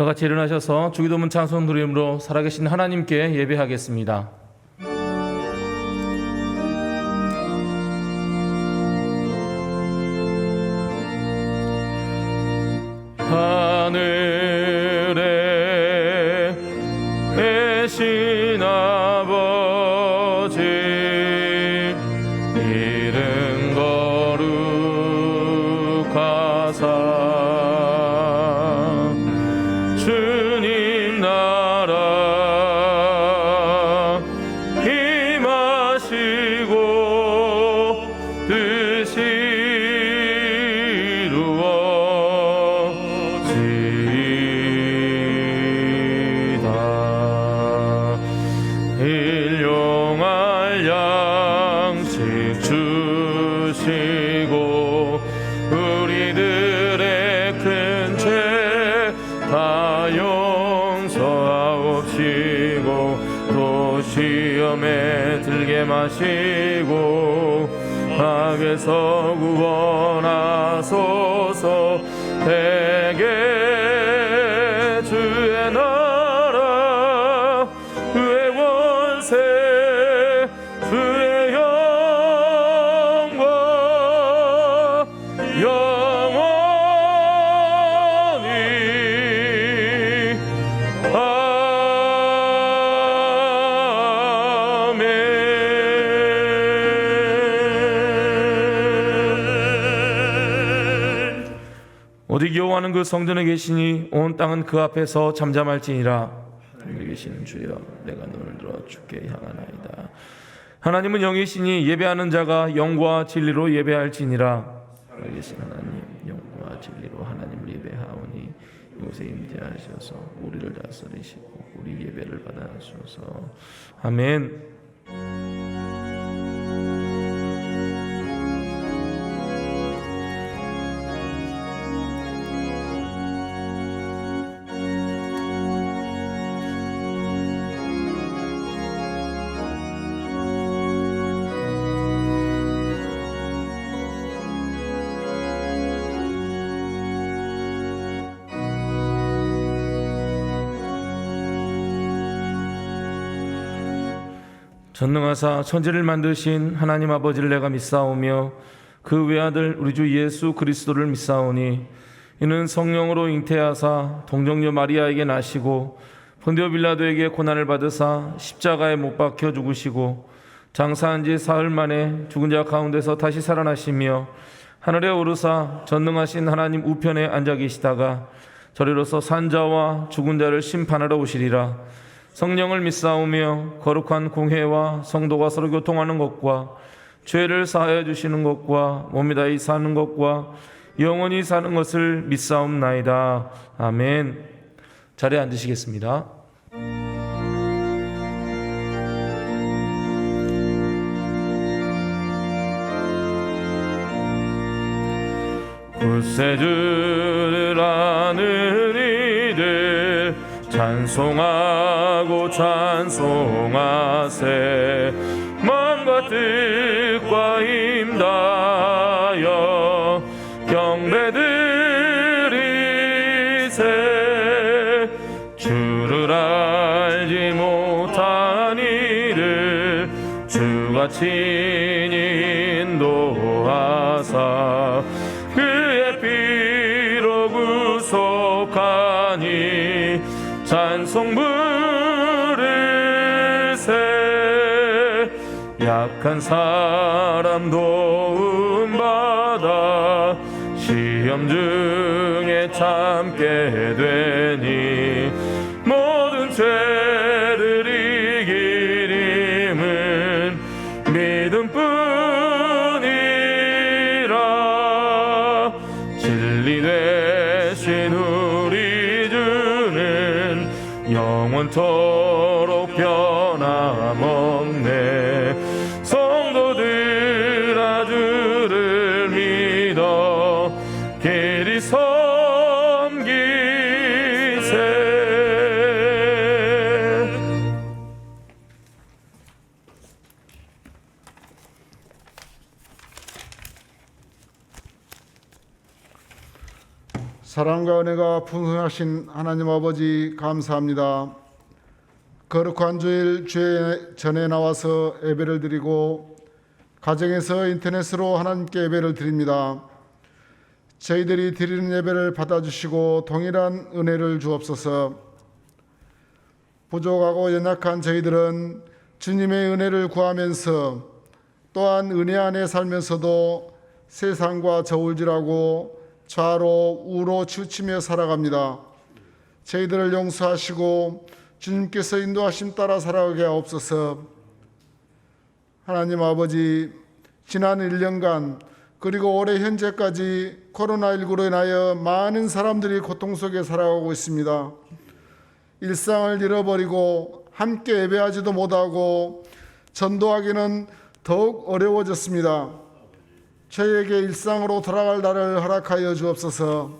다 같이 일어나셔서 주기도문 찬송 드림으로 살아계신 하나님께 예배하겠습니다. 하늘에 계신 아버지, 이름 거룩하사 주님 나라 임하시고 뜻이 이루어지이다. 일용할 양식 주시고 우리들의 큰 죄 다 용서하옵시고 또 시험에 들게 마시고 악에서 구원하소서. 대개 주의 나라 주의 원세 주의 영광 영원히 아멘. 어디 기호하는 그 성전에 계시니 온 땅은 그 앞에서 잠잠할지니라. 하늘에 계시는 주여, 내가 눈을 들어 주께 향하나이다. 하나님은 영이시니 예배하는 자가 영과 진리로 예배할지니라. 하늘에 계신 하나님, 영과 진리로 하나님을 예배하오니 이곳에 임재하셔서 우리를 다스리시고 우리 예배를 받아주소서. 아멘. 전능하사 천지를 만드신 하나님 아버지를 내가 믿사오며 그 외아들 우리 주 예수 그리스도를 믿사오니 이는 성령으로 잉태하사 동정녀 마리아에게 나시고 본디오 빌라도에게 고난을 받으사 십자가에 못 박혀 죽으시고 장사한 지 사흘 만에 죽은 자 가운데서 다시 살아나시며 하늘에 오르사 전능하신 하나님 우편에 앉아 계시다가 저리로서 산자와 죽은 자를 심판하러 오시리라. 성령을 믿사오며 거룩한 공회와 성도가 서로 교통하는 것과 죄를 사하여 주시는 것과 몸이 다히 사는 것과 영원히 사는 것을 믿사옵나이다. 아멘. 자리에 앉으시겠습니다. 굳세주를 아는 이들 찬송하고 찬송하세. 마음과 뜻과 힘다하여 경배드리세. 주를 알지 못한 이를 주가 친히 인도하사 그의 피로 구속하니 찬송 부르세. 약한 사람 도움받아 시험 중에 참게 되니 모든 죄를 이기림은 믿음뿐이라. 진리 되신 우리 주는 영원토록 변함없네. 성도들아 주를 믿어 길이 섬기세. 사랑과 은혜가 풍성하신 하나님 아버지 감사합니다. 거룩한 주일 주의 전에 나와서 예배를 드리고 가정에서 인터넷으로 하나님께 예배를 드립니다. 저희들이 드리는 예배를 받아주시고 동일한 은혜를 주옵소서. 부족하고 연약한 저희들은 주님의 은혜를 구하면서 또한 은혜 안에 살면서도 세상과 저울질하고 좌로 우로 치우치며 살아갑니다. 저희들을 용서하시고 주님께서 인도하심 따라 살아가게 하옵소서. 하나님 아버지, 지난 1년간 그리고 올해 현재까지 코로나19로 인하여 많은 사람들이 고통 속에 살아가고 있습니다. 일상을 잃어버리고 함께 예배하지도 못하고 전도하기는 더욱 어려워졌습니다. 저희에게 일상으로 돌아갈 날을 허락하여 주옵소서.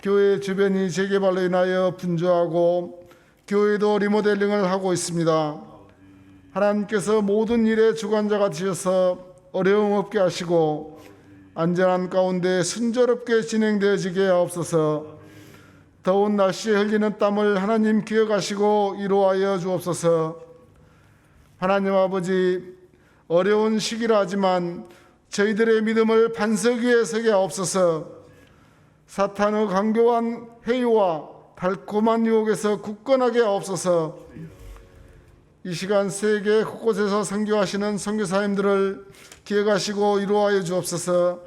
교회 주변이 재개발로 인하여 분주하고 교회도 리모델링을 하고 있습니다. 하나님께서 모든 일의 주관자가 되셔서 어려움 없게 하시고 안전한 가운데 순조롭게 진행되어지게 하옵소서. 더운 날씨에 흘리는 땀을 하나님 기억하시고 이루하여 주옵소서. 하나님 아버지, 어려운 시기라 하지만 저희들의 믿음을 반석 위에 서게 하옵소서. 사탄의 강교한 회의와 달콤한 유혹에서 굳건하게 하옵소서. 이 시간 세계 곳곳에서 선교하시는 선교사님들을 기억하시고 이루하여 주옵소서.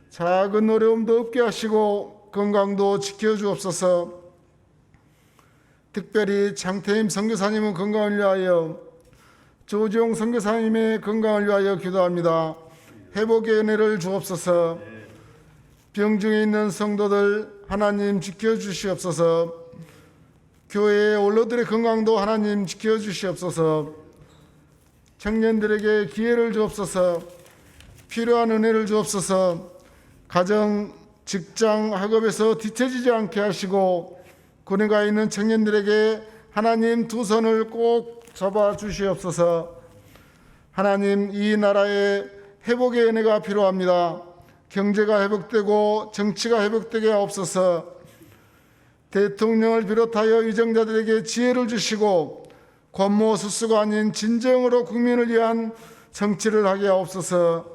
작은 어려움도 없게 하시고 건강도 지켜주옵소서. 특별히 장태임 선교사님의 건강을 위하여, 조지용 선교사님의 건강을 위하여 기도합니다. 회복의 은혜를 주옵소서. 병중에 있는 성도들 하나님 지켜주시옵소서. 교회의 원로들의 건강도 하나님 지켜주시옵소서. 청년들에게 기회를 주옵소서. 필요한 은혜를 주옵소서. 가정, 직장, 학업에서 뒤처지지 않게 하시고 고뇌가 있는 청년들에게 하나님 두 손을 꼭 잡아 주시옵소서. 하나님, 이 나라에 회복의 은혜가 필요합니다. 경제가 회복되고 정치가 회복되게 하옵소서. 대통령을 비롯하여 위정자들에게 지혜를 주시고 권모수수가 아닌 진정으로 국민을 위한 정치를 하게 하옵소서.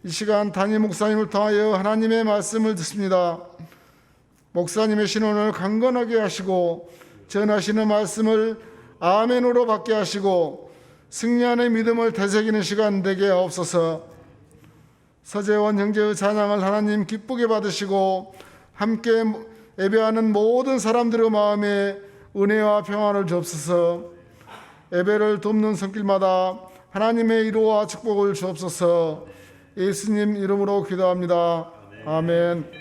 이 시간 담임 목사님을 통하여 하나님의 말씀을 듣습니다. 목사님의 신원을 강건하게 하시고 전하시는 말씀을 아멘으로 받게 하시고 승리하는 믿음을 되새기는 시간 되게 하옵소서. 서재원 형제의 찬양을 하나님 기쁘게 받으시고 함께 예배하는 모든 사람들의 마음에 은혜와 평안을 주옵소서. 예배를 돕는 손길마다 하나님의 위로와 축복을 주옵소서. 예수님 이름으로 기도합니다. 아멘.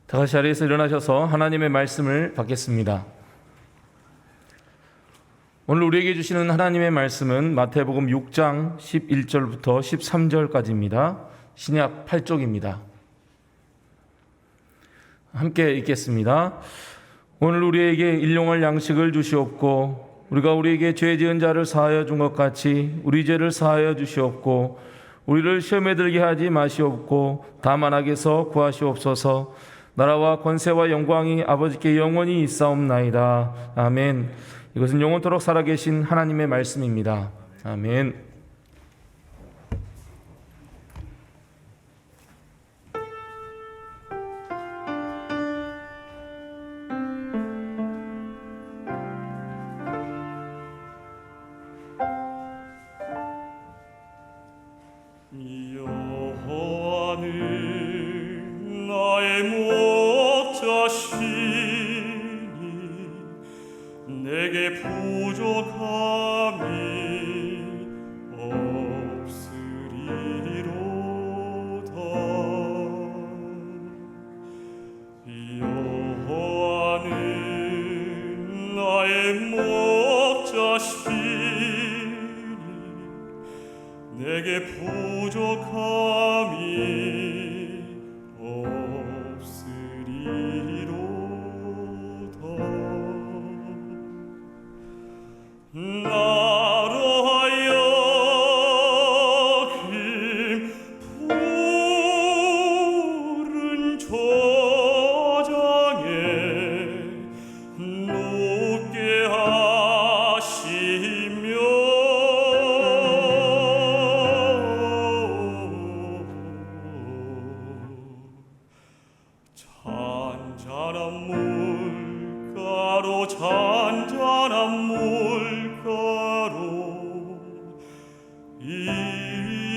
다 같이 자리에서 일어나셔서 하나님의 말씀을 받겠습니다. 오늘 우리에게 주시는 하나님의 말씀은 마태복음 6장 11절부터 13절까지입니다. 신약 8쪽입니다. 함께 읽겠습니다. 오늘 우리에게 일용할 양식을 주시옵고 우리가 우리에게 죄 지은 자를 사하여 준 것 같이 우리 죄를 사하여 주시옵고 우리를 시험에 들게 하지 마시옵고 다만 악에서 구하시옵소서. 나라와 권세와 영광이 아버지께 영원히 있사옵나이다. 아멘. 이것은 영원토록 살아계신 하나님의 말씀입니다. 아멘. 여호와는 나의 목자시니 내게 부족함이 없으리로다. 나의 목자시니 내게 부족함이 없으리로다. 나로 하여금 푸른 초장에 눕게 하시며 잔잔한 물가로 인도하시도다.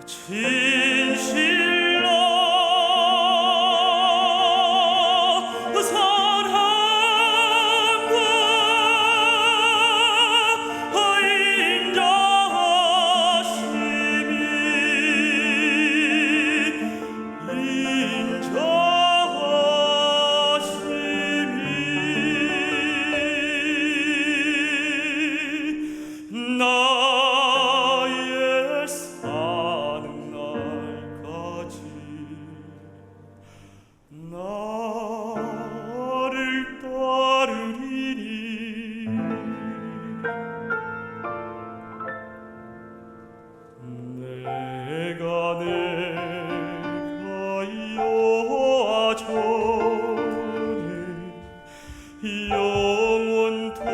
진실로 사랑과 인자하심이 나의 사는 날까지 나를 따르리니 내가 여호와전에 영원토록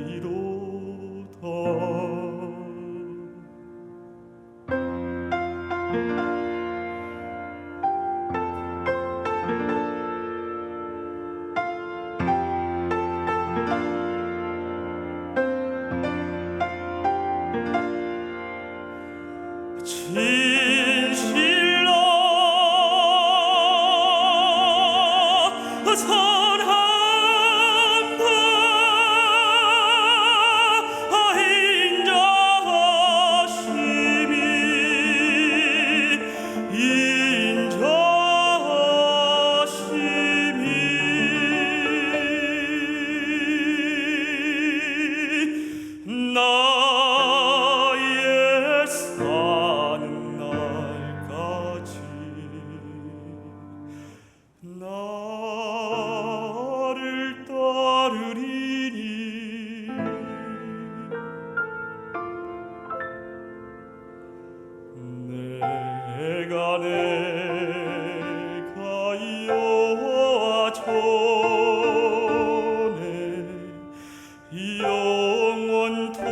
가리로다. 진실로 사랑과 인자하심이 나의 사는 날까지 나를 따르리니 내가 여호와 전에 영원토록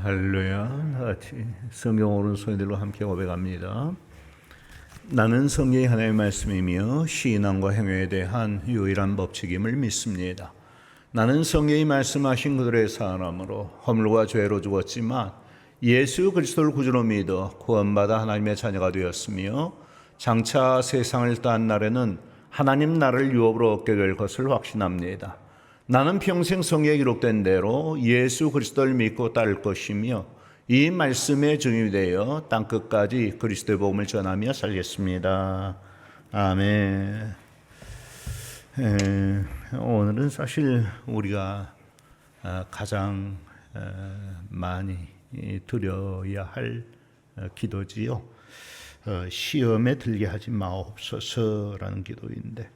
할렐루야. 다 같이 성경 오른손들로 함께 고백합니다. 나는 성경이 하나님의 말씀이며 신앙과 행위에 대한 유일한 법칙임을 믿습니다. 나는 성경이 말씀하신 그들의 사람으로 허물과 죄로 죽었지만 예수 그리스도를 구주로 믿어 구원받아 하나님의 자녀가 되었으며 장차 세상을 떠난 날에는 하나님 나라를 유업으로 얻게 될 것을 확신합니다. 나는 평생 성경에 기록된 대로 예수 그리스도를 믿고 따를 것이며 이 말씀에 증인이 되어 땅끝까지 그리스도의 복음을 전하며 살겠습니다. 아멘. 오늘은 사실 우리가 가장 많이 드려야 할 기도지요. 시험에 들게 하지 마옵소서라는 기도인데,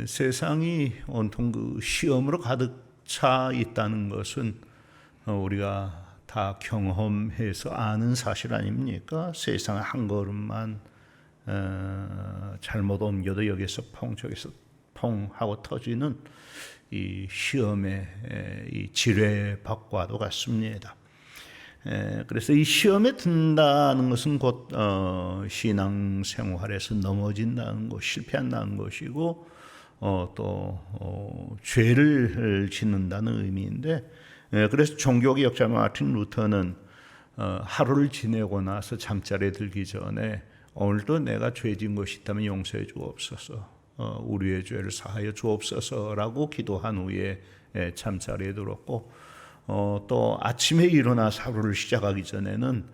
세상이 온통 그 시험으로 가득 차 있다는 것은 우리가 다 경험해서 아는 사실 아닙니까? 세상에 한 걸음만 잘못 옮겨도 여기서 펑 저기서 펑 하고 터지는 이 시험의 이 지뢰밭과도 같습니다. 그래서 이 시험에 든다는 것은 곧 신앙 생활에서 넘어진다는 것, 실패한다는 것이고 또 죄를 짓는다는 의미인데, 그래서 종교개혁자 마틴 루터는 하루를 지내고 나서 잠자리에 들기 전에 오늘도 내가 죄 지은 것이 있다면 용서해 주옵소서, 우리의 죄를 사하여 주옵소서라고 기도한 후에 잠자리에 들었고, 또 아침에 일어나서 하루를 시작하기 전에는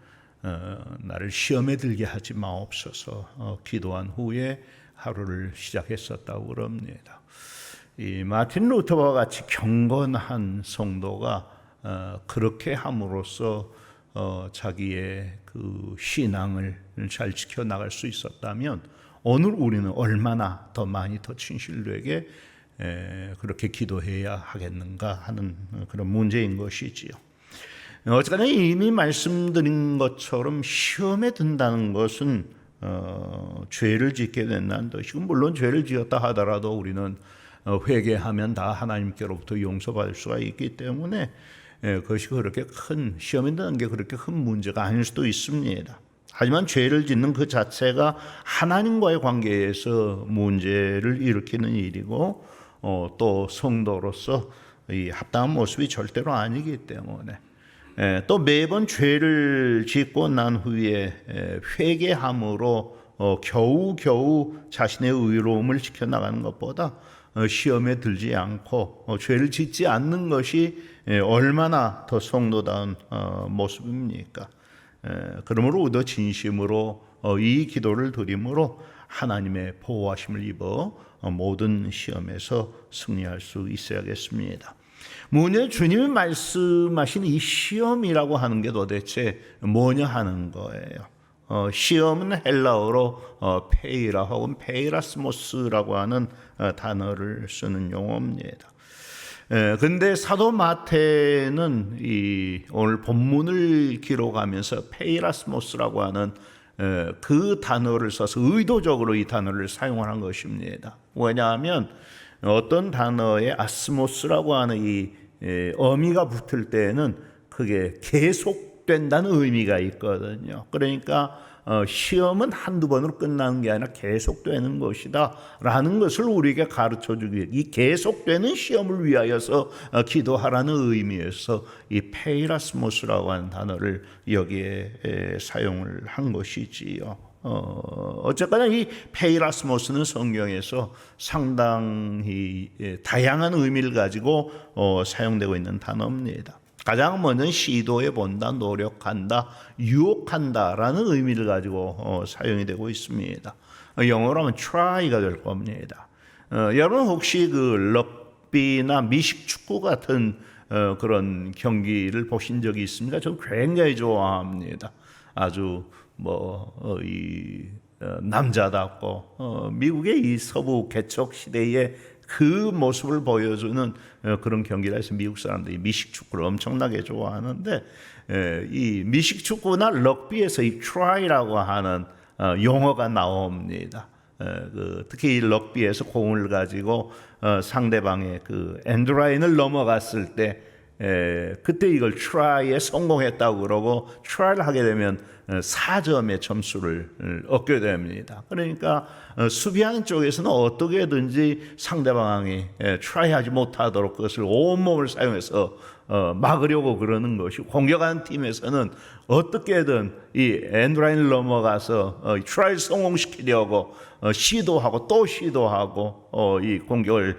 나를 시험에 들게 하지 마옵소서 기도한 후에 하루를 시작했었다고 그럽니다. 이 마틴 루터와 같이 경건한 성도가 그렇게 함으로써 자기의 그 신앙을 잘 지켜나갈 수 있었다면 오늘 우리는 얼마나 더 많이 더 진실되게 그렇게 기도해야 하겠는가 하는 그런 문제인 것이지요. 어쨌거나 이미 말씀드린 것처럼 시험에 든다는 것은 죄를 짓게 된다는 것이고, 물론 죄를 지었다 하더라도 우리는 회개하면 다 하나님께로부터 용서받을 수가 있기 때문에 그것이 그렇게 큰, 시험에 드는 게 그렇게 큰 문제가 아닐 수도 있습니다. 하지만 죄를 짓는 그 자체가 하나님과의 관계에서 문제를 일으키는 일이고, 또 성도로서 이 합당한 모습이 절대로 아니기 때문에, 또 매번 죄를 짓고 난 후에 회개함으로 겨우겨우 자신의 의로움을 지켜나가는 것보다 시험에 들지 않고 죄를 짓지 않는 것이 얼마나 더 성도다운 모습입니까? 그러므로 우리도 진심으로 이 기도를 드림으로 하나님의 보호하심을 입어 모든 시험에서 승리할 수 있어야겠습니다. 문제 주님이 말씀하신 이 시험이라고 하는 게 도대체 뭐냐 하는 거예요. 시험은 헬라어로 페이라 혹은 페이라스모스라고 하는 단어를 쓰는 용어입니다. 근데 사도 마태는 이 오늘 본문을 기록하면서 페이라스모스라고 하는 그 단어를 써서 의도적으로 이 단어를 사용하는 것입니다. 왜냐하면 어떤 단어에 아스모스라고 하는 이 어미가 붙을 때에는 그게 계속된다는 의미가 있거든요. 그러니까 시험은 한두 번으로 끝나는 게 아니라 계속되는 것이다 라는 것을 우리에게 가르쳐주기 위해 이 계속되는 시험을 위하여서 기도하라는 의미에서 이 페이라스모스라고 하는 단어를 여기에 사용을 한 것이지요. 어쨌거나 이 페이라스모스는 성경에서 상당히 다양한 의미를 가지고 사용되고 있는 단어입니다. 가장 먼저는 시도해 본다, 노력한다, 유혹한다라는 의미를 가지고 사용이 되고 있습니다. 영어로 하면 try가 될 겁니다. 여러분 혹시 그 럭비나 미식축구 같은 그런 경기를 보신 적이 있습니까? 저는 굉장히 좋아합니다. 아주 남자답고 미국의 이 서부 개척 시대의 그 모습을 보여주는 그런 경기라 해서 미국 사람들이 미식축구를 엄청나게 좋아하는데, 이 미식축구나 럭비에서 이 try라고 하는 용어가 나옵니다. 특히 이 럭비에서 공을 가지고 상대방의 그 엔드라인을 넘어갔을 때 그때 이걸 try에 성공했다고 그러고, try를 하게 되면 4점의 점수를 얻게 됩니다. 그러니까 수비하는 쪽에서는 어떻게든지 상대방이 try하지 못하도록 그것을 온몸을 사용해서 막으려고 그러는 것이, 공격하는 팀에서는 어떻게든 이 엔드라인을 넘어가서 try를 성공시키려고 시도하고 또 시도하고 이 공격을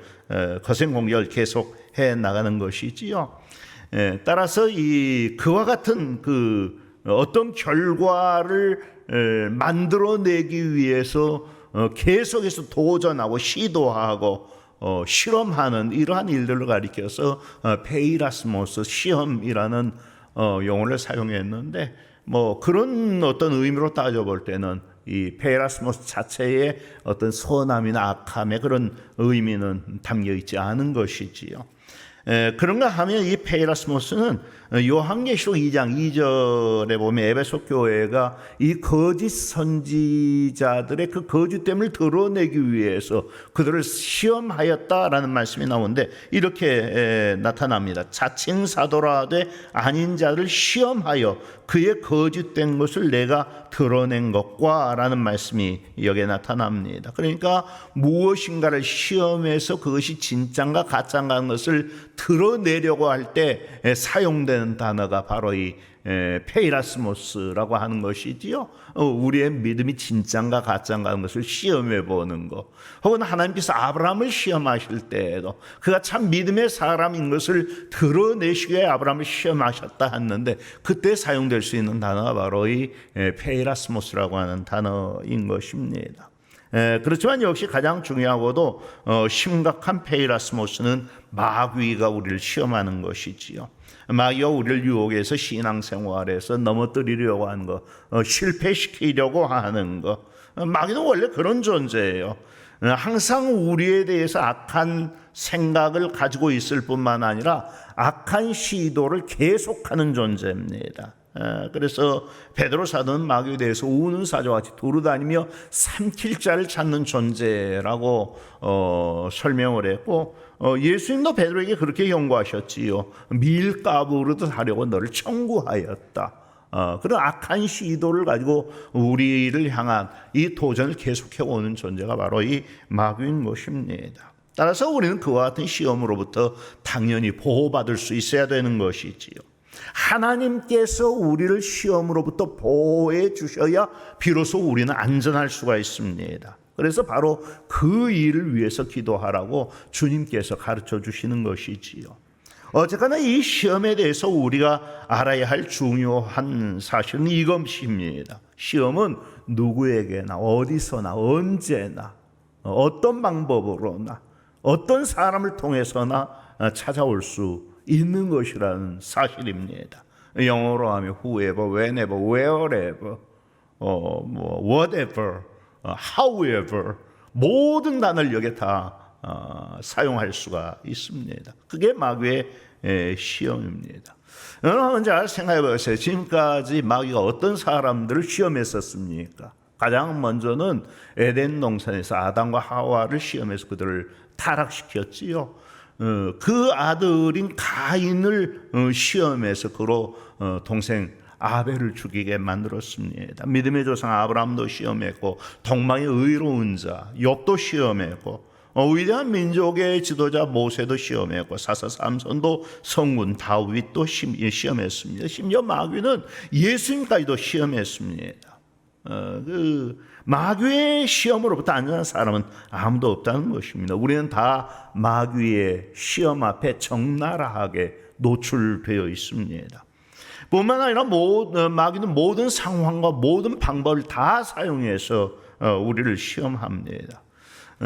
거센 공격을 계속 해 나가는 것이지요. 따라서 이 그와 같은 그 어떤 결과를 만들어내기 위해서 계속해서 도전하고 시도하고 실험하는 이러한 일들을 가리켜서 페이라스모스 시험이라는 용어를 사용했는데, 뭐 그런 어떤 의미로 따져볼 때는 이 페이라스모스 자체의 어떤 선함이나 악함의 그런 의미는 담겨 있지 않은 것이지요. 그런가 하면 이 페이라스모스는 요한계시록 2장 2절에 보면 에베소 교회가 이 거짓 선지자들의 그 거짓됨을 드러내기 위해서 그들을 시험하였다라는 말씀이 나오는데 이렇게 나타납니다. 자칭 사도라되 아닌 자를 시험하여 그의 거짓된 것을 내가 드러낸 것과 라는 말씀이 여기에 나타납니다. 그러니까 무엇인가를 시험해서 그것이 진짠가 가짠가 하는 것을 드러내려고 할 때 사용되는 단어가 바로 이 페이라스모스라고 하는 것이지요. 우리의 믿음이 진짠가 가짠가 하는 것을 시험해 보는 것. 혹은 하나님께서 아브라함을 시험하실 때에도 그가 참 믿음의 사람인 것을 드러내시기에 아브라함을 시험하셨다 했는데 그때 사용될 수 있는 단어가 바로 이 페이라스모스라고 하는 단어인 것입니다. 그렇지만 역시 가장 중요하고도 심각한 페이라스모스는 마귀가 우리를 시험하는 것이지요. 마귀가 우리를 유혹해서 신앙생활에서 넘어뜨리려고 하는 것, 실패시키려고 하는 것. 마귀는 원래 그런 존재예요. 항상 우리에 대해서 악한 생각을 가지고 있을 뿐만 아니라 악한 시도를 계속하는 존재입니다. 그래서 베드로 사도는 마귀에 대해서 우는 사자와 같이 돌아다니며 삼킬 자를 찾는 존재라고 설명을 했고 예수님도 베드로에게 그렇게 경고하셨지요. 밀가부르듯 하려고 너를 청구하였다. 그런 악한 시도를 가지고 우리를 향한 이 도전을 계속해 오는 존재가 바로 이 마귀인 것입니다. 따라서 우리는 그와 같은 시험으로부터 당연히 보호받을 수 있어야 되는 것이지요. 하나님께서 우리를 시험으로부터 보호해 주셔야 비로소 우리는 안전할 수가 있습니다. 그래서 바로 그 일을 위해서 기도하라고 주님께서 가르쳐 주시는 것이지요. 어쨌거나 이 시험에 대해서 우리가 알아야 할 중요한 사실은 이것입니다. 시험은 누구에게나 어디서나 언제나 어떤 방법으로나 어떤 사람을 통해서나 찾아올 수 있는 것이라는 사실입니다. 영어로 하면 whoever, whenever, wherever, whatever, however 모든 단어를 여기에 다 사용할 수가 있습니다. 그게 마귀의 시험입니다. 여러분 잘 생각해 보세요. 지금까지 마귀가 어떤 사람들을 시험했었습니까? 가장 먼저는 에덴 동산에서 아담과 하와를 시험해서 그들을 타락시켰지요. 그 아들인 가인을 시험해서 그로 동생 아벨을 죽이게 만들었습니다. 믿음의 조상 아브라함도 시험했고 동방의 의로운 자 욥도 시험했고 위대한 민족의 지도자 모세도 시험했고 사사 삼손도 성군 다윗도 시험했습니다. 심지어 마귀는 예수님까지도 시험했습니다. 그 마귀의 시험으로부터 안전한 사람은 아무도 없다는 것입니다. 우리는 다 마귀의 시험 앞에 적나라하게 노출되어 있습니다. 뿐만 아니라 마귀는 모든 상황과 모든 방법을 다 사용해서 우리를 시험합니다.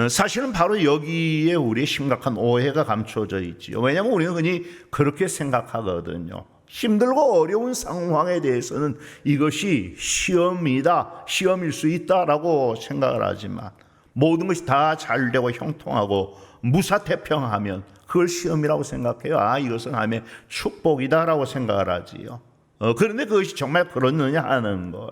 사실은 바로 여기에 우리의 심각한 오해가 감춰져 있지요. 왜냐하면 우리는 흔히 그렇게 생각하거든요. 힘들고 어려운 상황에 대해서는 이것이 시험이다, 시험일 수 있다라고 생각을 하지만 모든 것이 다 잘되고 형통하고 무사태평하면 그걸 시험이라고 생각해요. 이것은 하나님의 축복이다라고 생각을 하지요. 그런데 그것이 정말 그렇느냐 하는 거예요.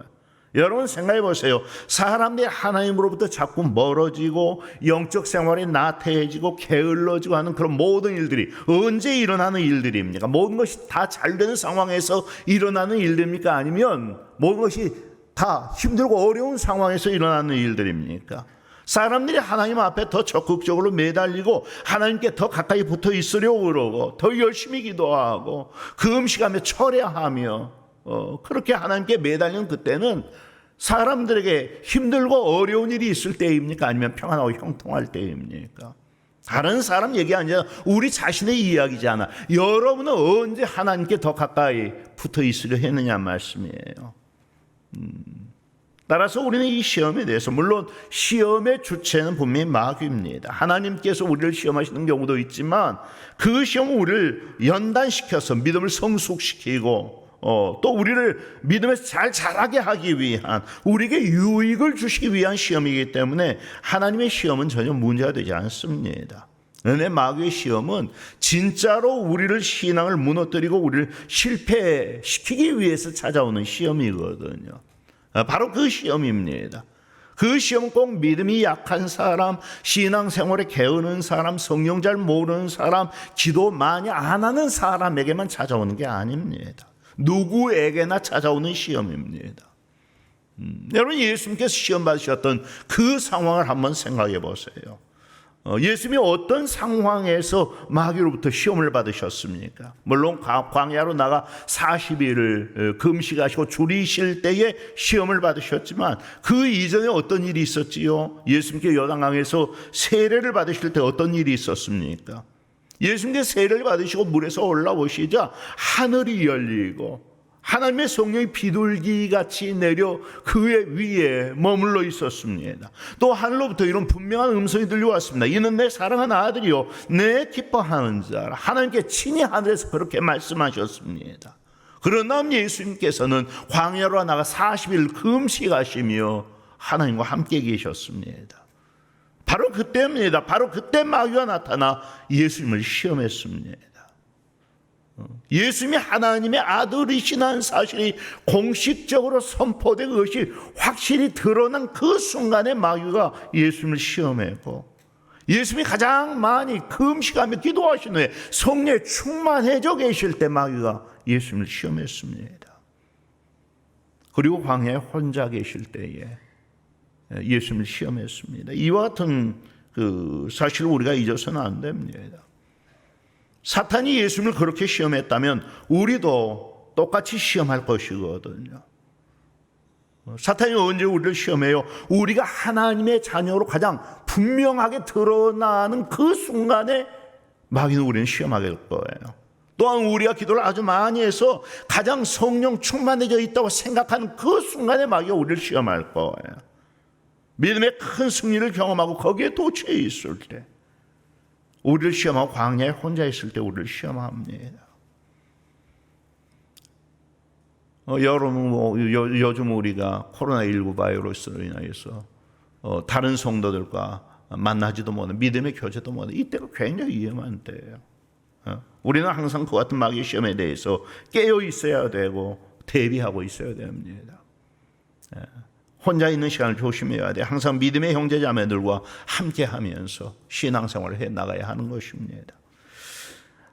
여러분 생각해 보세요. 사람들이 하나님으로부터 자꾸 멀어지고 영적 생활이 나태해지고 게을러지고 하는 그런 모든 일들이 언제 일어나는 일들입니까? 모든 것이 다 잘되는 상황에서 일어나는 일들입니까? 아니면 모든 것이 다 힘들고 어려운 상황에서 일어나는 일들입니까? 사람들이 하나님 앞에 더 적극적으로 매달리고 하나님께 더 가까이 붙어 있으려고 그러고 더 열심히 기도하고 그 음식하며 철야하며 그렇게 하나님께 매달리는 그때는 사람들에게 힘들고 어려운 일이 있을 때입니까? 아니면 평안하고 형통할 때입니까? 다른 사람 얘기 아니라 우리 자신의 이야기잖아. 여러분은 언제 하나님께 더 가까이 붙어 있으려 했느냐 말씀이에요. 따라서 우리는 이 시험에 대해서 물론 시험의 주체는 분명히 마귀입니다. 하나님께서 우리를 시험하시는 경우도 있지만 그 시험은 우리를 연단시켜서 믿음을 성숙시키고 또 우리를 믿음에서 잘 자라게 하기 위한, 우리에게 유익을 주시기 위한 시험이기 때문에 하나님의 시험은 전혀 문제가 되지 않습니다. 그런데 마귀의 시험은 진짜로 우리를, 신앙을 무너뜨리고 우리를 실패시키기 위해서 찾아오는 시험이거든요. 바로 그 시험입니다. 그 시험은 꼭 믿음이 약한 사람, 신앙생활에 게으른 사람, 성령 잘 모르는 사람, 기도 많이 안 하는 사람에게만 찾아오는 게 아닙니다. 누구에게나 찾아오는 시험입니다. 여러분, 예수님께서 시험 받으셨던 그 상황을 한번 생각해 보세요. 예수님이 어떤 상황에서 마귀로부터 시험을 받으셨습니까? 물론 광야로 나가 40일을 금식하시고 줄이실 때에 시험을 받으셨지만 그 이전에 어떤 일이 있었지요? 예수님께 요단강에서 세례를 받으실 때 어떤 일이 있었습니까? 예수님께 세례를 받으시고 물에서 올라오시자 하늘이 열리고 하나님의 성령이 비둘기같이 내려 그의 위에 머물러 있었습니다. 또 하늘로부터 이런 분명한 음성이 들려왔습니다. 이는 내 사랑하는 아들이요 내 기뻐하는 자라. 하나님께 친히 하늘에서 그렇게 말씀하셨습니다. 그러나 예수님께서는 광야로 나가 40일 금식하시며 하나님과 함께 계셨습니다. 바로 그때입니다. 바로 그때 마귀가 나타나 예수님을 시험했습니다. 예수님이 하나님의 아들이시라는 사실이 공식적으로 선포된 것이 확실히 드러난 그 순간에 마귀가 예수님을 시험했고, 예수님이 가장 많이 금식하며 기도하신 후에 성령에 충만해져 계실 때 마귀가 예수님을 시험했습니다. 그리고 광야에 혼자 계실 때에 예수님을 시험했습니다. 이와 같은 그 사실을 우리가 잊어서는 안 됩니다. 사탄이 예수님을 그렇게 시험했다면 우리도 똑같이 시험할 것이거든요. 사탄이 언제 우리를 시험해요? 우리가 하나님의 자녀로 가장 분명하게 드러나는 그 순간에 마귀는 우리는 시험하게 될 거예요. 또한 우리가 기도를 아주 많이 해서 가장 성령 충만해져 있다고 생각하는 그 순간에 마귀가 우리를 시험할 거예요. 믿음의 큰 승리를 경험하고 거기에 도취해 있을 때, 우리를 시험하고 광야에 혼자 있을 때 우리를 시험합니다. 여러분, 요즘 우리가 코로나19 바이러스로 인하여서 다른 성도들과 만나지도 못하는, 믿음의 교제도 못하는 이때가 굉장히 위험한 때예요. 우리는 항상 그 같은 마귀의 시험에 대해서 깨어 있어야 되고 대비하고 있어야 됩니다. 혼자 있는 시간을 조심해야 돼. 항상 믿음의 형제자매들과 함께하면서 신앙생활을 해나가야 하는 것입니다.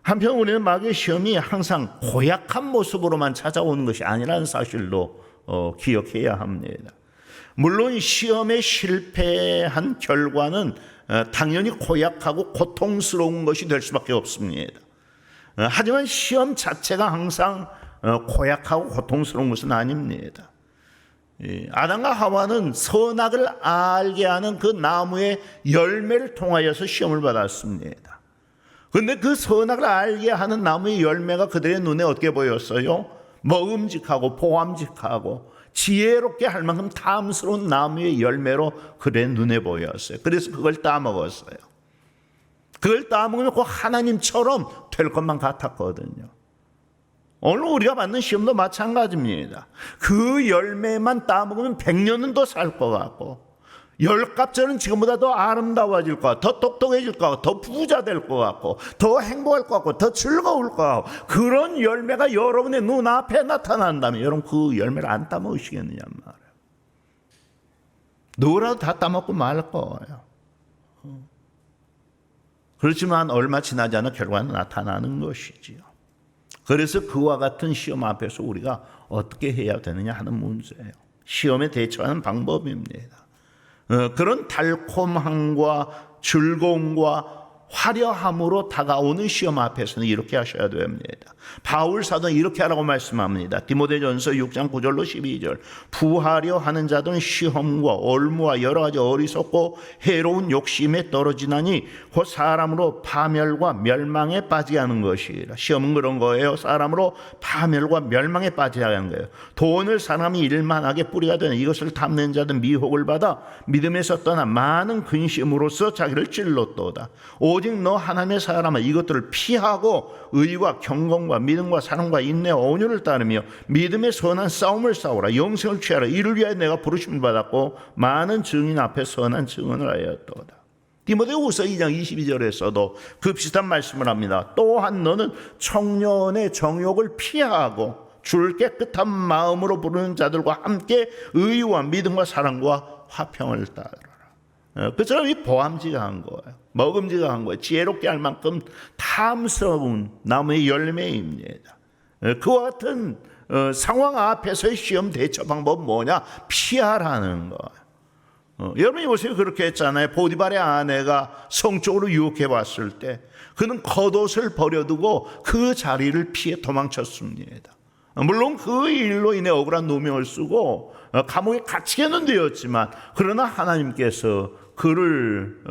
한편 우리는 마귀의 시험이 항상 고약한 모습으로만 찾아오는 것이 아니라는 사실도 기억해야 합니다. 물론 시험에 실패한 결과는 당연히 고약하고 고통스러운 것이 될 수밖에 없습니다. 하지만 시험 자체가 항상 고약하고 고통스러운 것은 아닙니다. 아담과 하와는 선악을 알게 하는 그 나무의 열매를 통하여서 시험을 받았습니다. 그런데 그 선악을 알게 하는 나무의 열매가 그들의 눈에 어떻게 보였어요? 먹음직하고 보암직하고 지혜롭게 할 만큼 탐스러운 나무의 열매로 그들의 눈에 보였어요. 그래서 그걸 따먹었어요. 그걸 따먹으면 꼭 하나님처럼 될 것만 같았거든요. 오늘 우리가 받는 시험도 마찬가지입니다. 그 열매만 따먹으면 100년은 더 살 것 같고, 10갑절은 지금보다 더 아름다워질 것 같고, 더 똑똑해질 것 같고, 더 부자 될 것 같고, 더 행복할 것 같고, 더 즐거울 것 같고, 그런 열매가 여러분의 눈앞에 나타난다면 여러분 그 열매를 안 따먹으시겠느냐 말이에요. 누구라도 다 따먹고 말 거예요. 그렇지만 얼마 지나지 않아 결과는 나타나는 것이지요. 그래서 그와 같은 시험 앞에서 우리가 어떻게 해야 되느냐 하는 문제예요. 시험에 대처하는 방법입니다. 그런 달콤함과 즐거움과 화려함으로 다가오는 시험 앞에서는 이렇게 하셔야 됩니다. 바울 사도는 이렇게 하라고 말씀합니다. 디모데전서 6장 9절로 12절. 부하려 하는 자들은 시험과 올무와 여러 가지 어리석고 해로운 욕심에 떨어지나니 곧 사람으로 파멸과 멸망에 빠지게 하는 것이라. 시험은 그런 거예요. 사람으로 파멸과 멸망에 빠지게 하는 거예요. 돈을 사람이 일만하게 뿌리가 되는 이것을 탐낸 자들 미혹을 받아 믿음에서 떠나 많은 근심으로써 자기를 찔렀도다. 오직 너 하나님의 사람아 이것들을 피하고 의와 경건과 믿음과 사랑과 인내와 온유를 따르며 믿음의 선한 싸움을 싸우라. 영생을 취하라. 이를 위하여 내가 부르심을 받았고 많은 증인 앞에 선한 증언을 하였도다. 디모데후서 2장 22절에서도 그 비슷한 말씀을 합니다. 또한 너는 청년의 정욕을 피하고 주를 깨끗한 마음으로 부르는 자들과 함께 의와 믿음과 사랑과 화평을 따르라. 그 사람이 보암지가 거예요. 먹음직한 거예요. 지혜롭게 할 만큼 탐스러운 나무의 열매입니다. 그와 같은 상황 앞에서의 시험 대처 방법은 뭐냐? 피하라는 거예요. 여러분이 보세요. 그렇게 했잖아요. 보디발의 아내가 성적으로 유혹해 봤을 때 그는 겉옷을 버려두고 그 자리를 피해 도망쳤습니다. 물론 그 일로 인해 억울한 누명을 쓰고 감옥에 갇히게는 되었지만 그러나 하나님께서 그를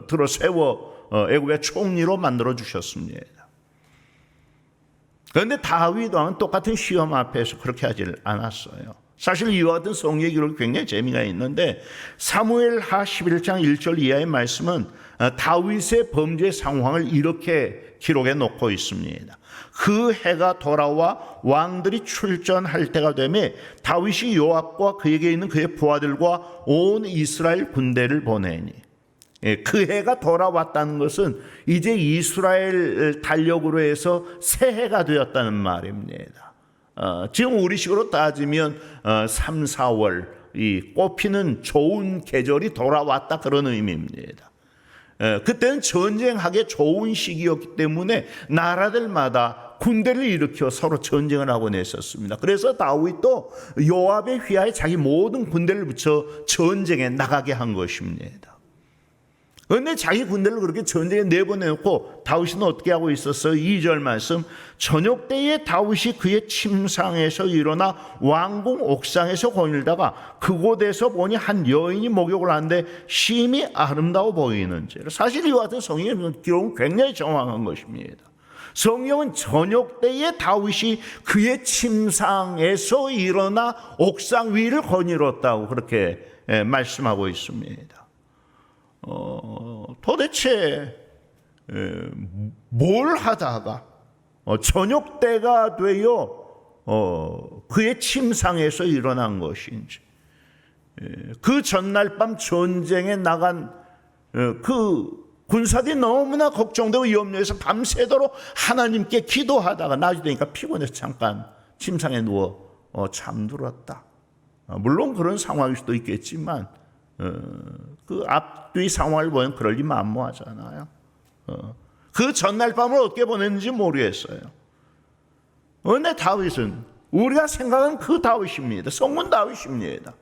들어 세워 애굽의 총리로 만들어 주셨습니다. 그런데 다윗 왕은 똑같은 시험 앞에서 그렇게 하질 않았어요. 사실 이와 같은 성경 기록이 굉장히 재미가 있는데 사무엘하 11장 1절 이하의 말씀은 다윗의 범죄 상황을 이렇게 기록해 놓고 있습니다. 그 해가 돌아와 왕들이 출전할 때가 되매 다윗이 요압과 그에게 있는 그의 부하들과 온 이스라엘 군대를 보내니, 그 해가 돌아왔다는 것은 이제 이스라엘 달력으로 해서 새해가 되었다는 말입니다. 지금 우리식으로 따지면 3, 4월 이 꽃피는 좋은 계절이 돌아왔다 그런 의미입니다. 그때는 전쟁하기 좋은 시기였기 때문에 나라들마다 군대를 일으켜 서로 전쟁을 하곤 했었습니다. 그래서 다윗도 요압의 휘하에 자기 모든 군대를 붙여 전쟁에 나가게 한 것입니다. 그런데 자기 군대를 그렇게 전쟁에 내보내놓고 다윗은 어떻게 하고 있었어요? 2절 말씀, 저녁 때에 다윗이 그의 침상에서 일어나 왕궁 옥상에서 거닐다가 그곳에서 보니 한 여인이 목욕을 하는데 심히 아름다워 보이는지. 사실 이와 같은 성경의 기록은 굉장히 정확한 것입니다. 성경은 저녁 때에 다윗이 그의 침상에서 일어나 옥상 위를 거닐었다고 그렇게 말씀하고 있습니다. 도대체 뭘 하다가 저녁 때가 되어 그의 침상에서 일어난 것인지, 그 전날 밤 전쟁에 나간 그 군사들이 너무나 걱정되고 염려해서 밤새도록 하나님께 기도하다가 낮이 되니까 피곤해서 잠깐 침상에 누워 잠들었다. 물론 그런 상황일 수도 있겠지만 그 앞뒤 상황을 보면 그럴리 만무하잖아요. 그 전날 밤을 어떻게 보냈는지 모르겠어요. 그런데 다윗은 우리가 생각하는 그 다윗입니다. 성문 다윗입니다.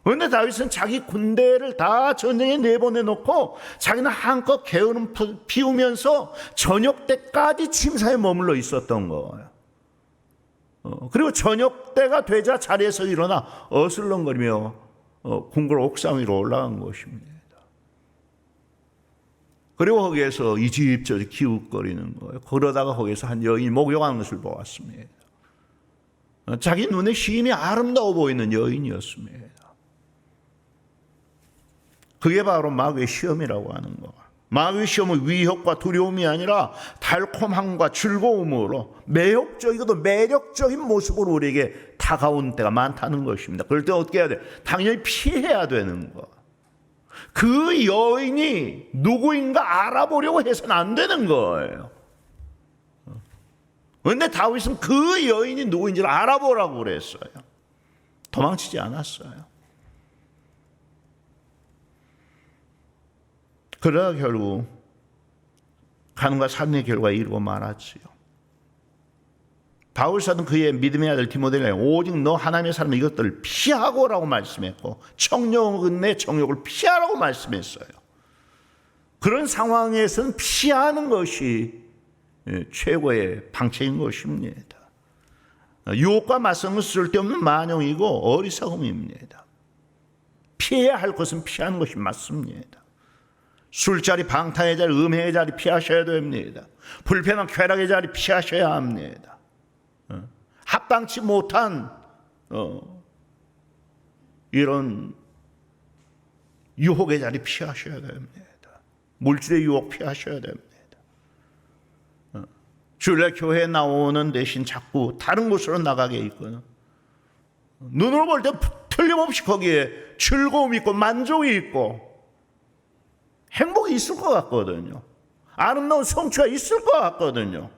그런데 다윗은 자기 군대를 다 전쟁에 내보내놓고 자기는 한껏 게으름 피우면서 저녁 때까지 침상에 머물러 있었던 거예요. 그리고 저녁 때가 되자 자리에서 일어나 어슬렁거리며 궁궐 옥상 위로 올라간 것입니다. 그리고 거기에서 이 집 저 집 기웃거리는 거예요. 그러다가 거기서 한 여인이 목욕하는 것을 보았습니다. 자기 눈에 심히 아름다워 보이는 여인이었습니다. 그게 바로 마귀의 시험이라고 하는 거. 마귀의 시험은 위협과 두려움이 아니라 달콤함과 즐거움으로 매혹적이고도 매력적인 모습으로 우리에게 다가온 때가 많다는 것입니다. 그럴 때 어떻게 해야 돼? 당연히 피해야 되는 거. 그 여인이 누구인가 알아보려고 해서는 안 되는 거예요. 그런데 다윗은 그 여인이 누구인지를 알아보라고 그랬어요. 도망치지 않았어요. 그러다 결국 가늠과 살인의 결과에 이르고 말았지요. 바울사도는 그의 믿음의 아들 디모데에게 오직 너 하나님의 사람 이것들을 피하고라고 말씀했고 청년의 정욕을 피하라고 말씀했어요. 그런 상황에서는 피하는 것이 최고의 방책인 것입니다. 유혹과 맞서는 것은 쓸데없는 만용이고 어리석음입니다. 피해야 할 것은 피하는 것이 맞습니다. 술자리, 방탕의 자리, 음행의 자리 피하셔야 됩니다. 불편한 쾌락의 자리 피하셔야 합니다. 합당치 못한 이런 유혹의 자리 피하셔야 됩니다. 물질의 유혹 피하셔야 됩니다. 주일날 교회에 나오는 대신 자꾸 다른 곳으로 나가게 있거나 눈으로 볼 때 틀림없이 거기에 즐거움이 있고 만족이 있고 행복이 있을 것 같거든요. 아름다운 성취가 있을 것 같거든요.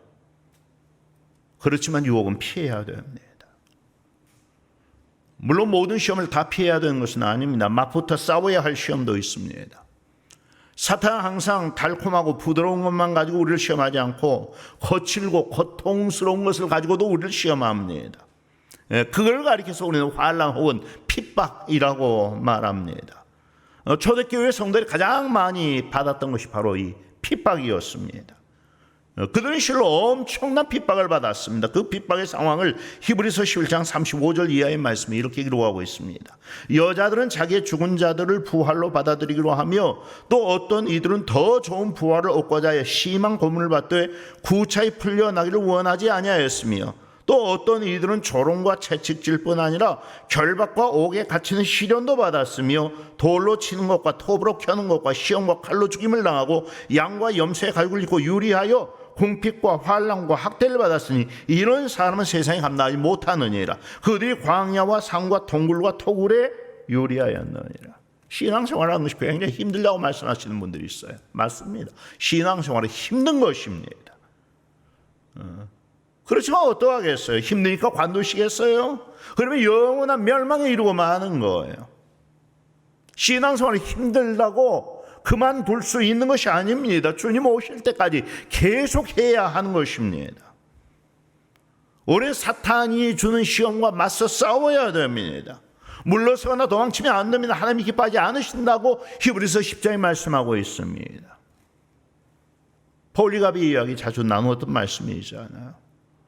그렇지만 유혹은 피해야 됩니다. 물론 모든 시험을 다 피해야 되는 것은 아닙니다. 막부터 싸워야 할 시험도 있습니다. 사탄은 항상 달콤하고 부드러운 것만 가지고 우리를 시험하지 않고 거칠고 고통스러운 것을 가지고도 우리를 시험합니다. 그걸 가리켜서 우리는 환난 혹은 핍박이라고 말합니다. 초대교회 성도들이 가장 많이 받았던 것이 바로 이 핍박이었습니다. 그들은 실로 엄청난 핍박을 받았습니다. 그 핍박의 상황을 히브리서 11장 35절 이하의 말씀이 이렇게 기록하고 있습니다. 여자들은 자기의 죽은 자들을 부활로 받아들이기로 하며 또 어떤 이들은 더 좋은 부활을 얻고자 해 심한 고문을 받되 구차히 풀려나기를 원하지 아니하였으며 또 어떤 이들은 조롱과 채찍질 뿐 아니라 결박과 옥에 갇히는 시련도 받았으며 돌로 치는 것과 톱으로 켜는 것과 시험과 칼로 죽임을 당하고 양과 염소의 갈굴 입고 유리하여 궁핍과 환난과 학대를 받았으니 이런 사람은 세상에 감당하지 못하느니라. 그들이 광야와 산과 동굴과 토굴에 유리하였느니라. 신앙생활하는 것이 굉장히 힘들다고 말씀하시는 분들이 있어요. 맞습니다. 신앙생활은 힘든 것입니다. 그렇지만 어떠하겠어요? 힘드니까 관두시겠어요? 그러면 영원한 멸망에 이르고 마는 거예요. 신앙생활이 힘들다고 그만둘 수 있는 것이 아닙니다. 주님 오실 때까지 계속 해야 하는 것입니다. 오래 사탄이 주는 시험과 맞서 싸워야 됩니다. 물러서거나 도망치면 안 됩니다. 하나님이 기뻐하지 않으신다고 히브리서 10장에 말씀하고 있습니다. 폴리갑의 이야기 자주 나누었던 말씀이잖아요.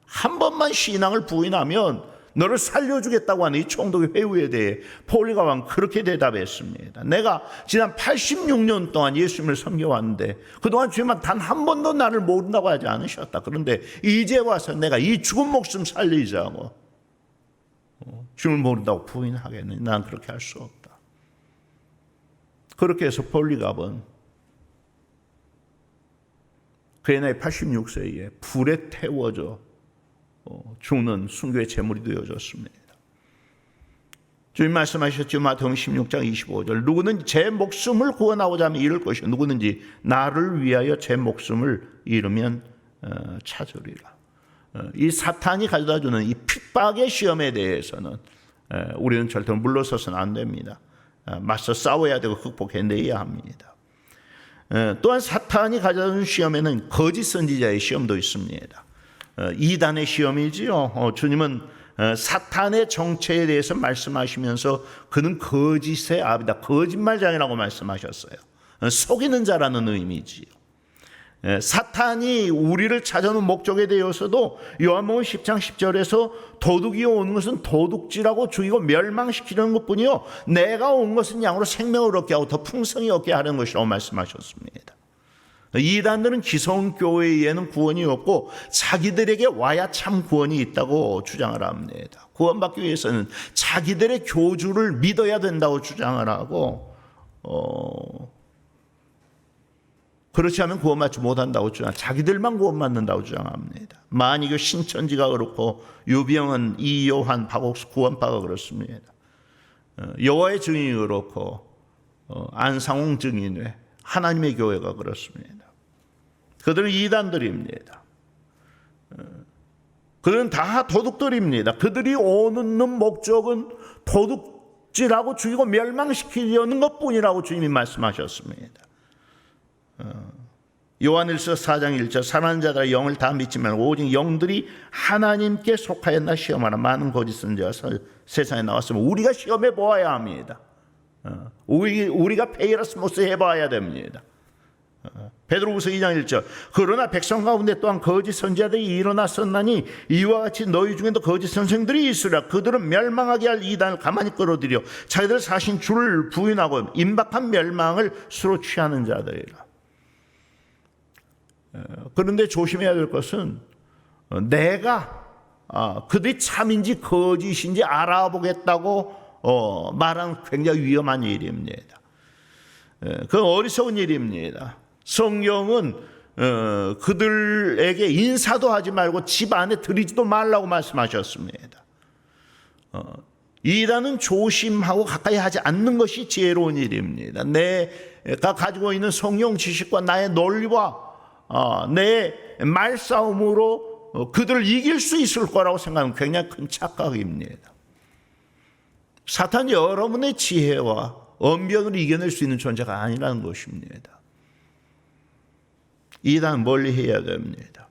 한 번만 신앙을 부인하면 너를 살려주겠다고 하는 이 총독의 회유에 대해 폴리갑은 그렇게 대답했습니다. 내가 지난 86년 동안 예수님을 섬겨왔는데 그동안 주님은 단 한 번도 나를 모른다고 하지 않으셨다. 그런데 이제 와서 내가 이 죽은 목숨 살리자고 주님을 모른다고 부인하겠느냐. 난 그렇게 할 수 없다. 그렇게 해서 폴리갑은 그의 나이 86세에 불에 태워져 죽는 순교의 제물이 되어졌습니다. 주님 말씀하셨죠. 마태복음 16장 25절 누구든지 제 목숨을 구원하고자 하면 잃을 것이요 누구든지 나를 위하여 제 목숨을 잃으면 찾으리라. 이 사탄이 가져다주는 이 핍박의 시험에 대해서는 우리는 절대로 물러서서는 안 됩니다. 맞서 싸워야 되고 극복해내야 합니다. 또한 사탄이 가져다주는 시험에는 거짓 선지자의 시험도 있습니다. 이단의 시험이지요. 주님은 사탄의 정체에 대해서 말씀하시면서 그는 거짓의 아비다, 거짓말장이라고 말씀하셨어요. 속이는 자라는 의미지요. 사탄이 우리를 찾아오는 목적에 대해서도 요한복음 10장 10절에서 도둑이 오는 것은 도둑질하고 죽이고 멸망시키려는 것뿐이요 내가 온 것은 양으로 생명을 얻게 하고 더 풍성히 얻게 하는 것이라고 말씀하셨습니다. 이단들은 기성 교회에는 구원이 없고 자기들에게 와야 참 구원이 있다고 주장을 합니다. 구원받기 위해서는 자기들의 교주를 믿어야 된다고 주장을 하고 그렇지 않으면 구원받지 못한다고 자기들만 구원받는다고 주장합니다. 만이교 신천지가 그렇고 유병은 이요한 박옥수 구원파가 그렇습니다. 여호와의 증인이 그렇고 안상홍 증인회 하나님의 교회가 그렇습니다. 그들은 이단들입니다. 그들은 다 도둑들입니다. 그들이 오는 목적은 도둑질하고 죽이고 멸망시키려는 것뿐이라고 주님이 말씀하셨습니다. 요한일서 4장 1절 사랑하는 자들아 영을 다 믿지 말고 오직 영들이 하나님께 속하였나 시험하라. 많은 거짓 선지자가 세상에 나왔으면 우리가 시험해 보아야 합니다. 우리가 페이라스모스 해봐야 됩니다. 베드로후서 2장 1절 그러나 백성 가운데 또한 거짓 선지자들이 일어났었나니 이와 같이 너희 중에도 거짓 선생들이 있으라. 그들은 멸망하게 할 이단을 가만히 끌어들여 자기들 사신 주를 부인하고 임박한 멸망을 수로 취하는 자들이라. 그런데 조심해야 될 것은 내가 그들이 참인지 거짓인지 알아보겠다고 말하는 굉장히 위험한 일입니다. 그건 어리석은 일입니다. 성경은 그들에게 인사도 하지 말고 집 안에 들이지도 말라고 말씀하셨습니다. 이라는 조심하고 가까이 하지 않는 것이 지혜로운 일입니다. 내가 가지고 있는 성경 지식과 나의 논리와 내 말싸움으로 그들을 이길 수 있을 거라고 생각하면 굉장히 큰 착각입니다. 사탄이 여러분의 지혜와 언변으로 이겨낼 수 있는 존재가 아니라는 것입니다. 이단 멀리 해야 됩니다.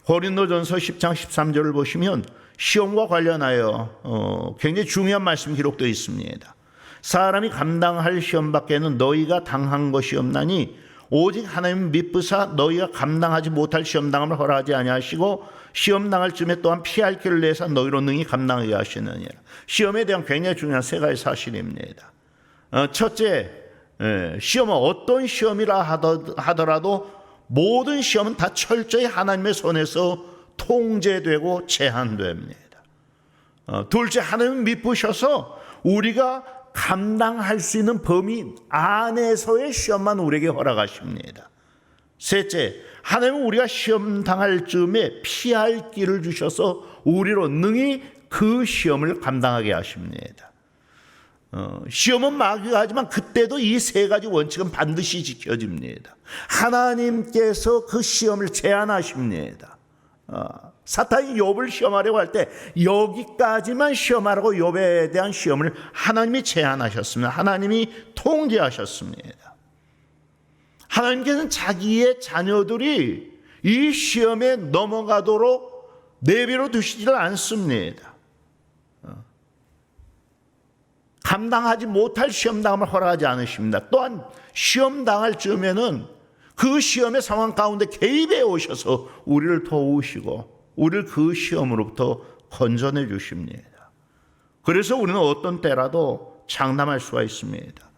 고린도전서 10장 13절을 보시면 시험과 관련하여 굉장히 중요한 말씀이 기록되어 있습니다. 사람이 감당할 시험 밖에는 너희가 당한 것이 없나니 오직 하나님 믿으사 너희가 감당하지 못할 시험당함을 허락하지 아니하시고 시험당할 쯤에 또한 피할 길을 내사 너희로 능히 감당하게 하시느니라. 시험에 대한 굉장히 중요한 세 가지 사실입니다. 첫째, 시험은 어떤 시험이라 하더라도 모든 시험은 다 철저히 하나님의 손에서 통제되고 제한됩니다. 둘째, 하나님 믿으셔서 우리가 감당할 수 있는 범위 안에서의 시험만 우리에게 허락하십니다. 셋째, 하나님은 우리가 시험 당할 즈음에 피할 길을 주셔서 우리로 능히 그 시험을 감당하게 하십니다. 시험은 마귀가 하지만 그때도 이 세 가지 원칙은 반드시 지켜집니다. 하나님께서 그 시험을 제한하십니다. 사탄이 욥을 시험하려고 할 때 여기까지만 시험하라고 욥에 대한 시험을 하나님이 제한하셨습니다. 하나님이 통제하셨습니다. 하나님께서는 자기의 자녀들이 이 시험에 넘어가도록 내버려 두시지를 않습니다. 감당하지 못할 시험당함을 허락하지 않으십니다. 또한 시험당할 즈음에는 그 시험의 상황 가운데 개입해 오셔서 우리를 도우시고 우리를 그 시험으로부터 건져내 주십니다. 그래서 우리는 어떤 때라도 장담할 수가 있습니다.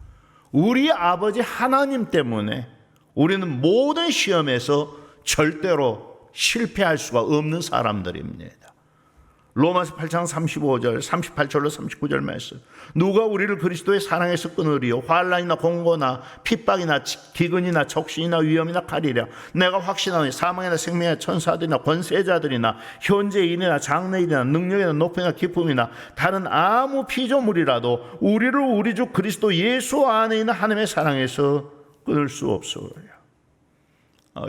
우리 아버지 하나님 때문에 우리는 모든 시험에서 절대로 실패할 수가 없는 사람들입니다. 로마서 8장 35절, 38절로 39절 말씀. 누가 우리를 그리스도의 사랑에서 끊으리요? 환난이나 공고나 핍박이나 기근이나 적신이나 위험이나 칼이랴. 내가 확신하노니 사망이나 생명이나 천사들이나 권세자들이나 현재인이나 장래인이나 능력이나 높이나 기쁨이나 다른 아무 피조물이라도 우리를 우리 주 그리스도 예수 안에 있는 하나님의 사랑에서 끊을 수 없으리라.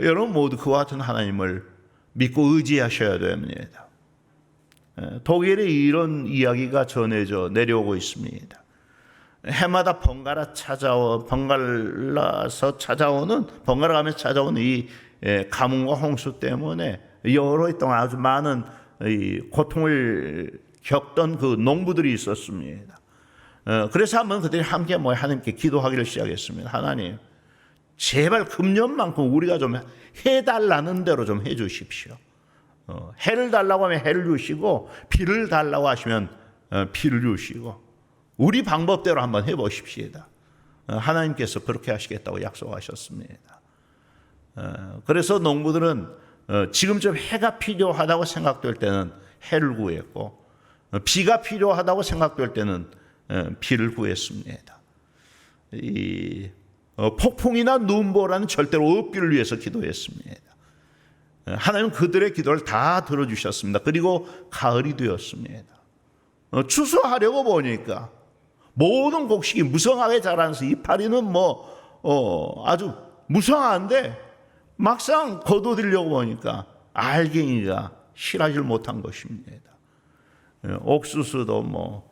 여러분 모두 그와 같은 하나님을 믿고 의지하셔야 됩니다. 독일에 이런 이야기가 전해져 내려오고 있습니다. 해마다 번갈아서 찾아오는 이 가뭄과 홍수 때문에 여러 해 동안 아주 많은 고통을 겪던 그 농부들이 있었습니다. 그래서 한번 그들이 함께 하나님께 기도하기를 시작했습니다. 하나님, 제발 금년만큼 우리가 좀 해달라는 대로 좀 해주십시오. 해를 달라고 하면 해를 주시고 비를 달라고 하시면 비를 주시고 우리 방법대로 한번 해보십시다. 하나님께서 그렇게 하시겠다고 약속하셨습니다. 그래서 농부들은 지금쯤 해가 필요하다고 생각될 때는 해를 구했고 비가 필요하다고 생각될 때는 비를 구했습니다. 이 폭풍이나 눈보라는 절대로 없기를 위해서 기도했습니다. 하나님은 그들의 기도를 다 들어주셨습니다. 그리고 가을이 되었습니다. 추수하려고 보니까 모든 곡식이 무성하게 자라면서 이파리는 아주 무성한데 막상 거둬들려고 보니까 알갱이가 실하지 못한 것입니다. 옥수수도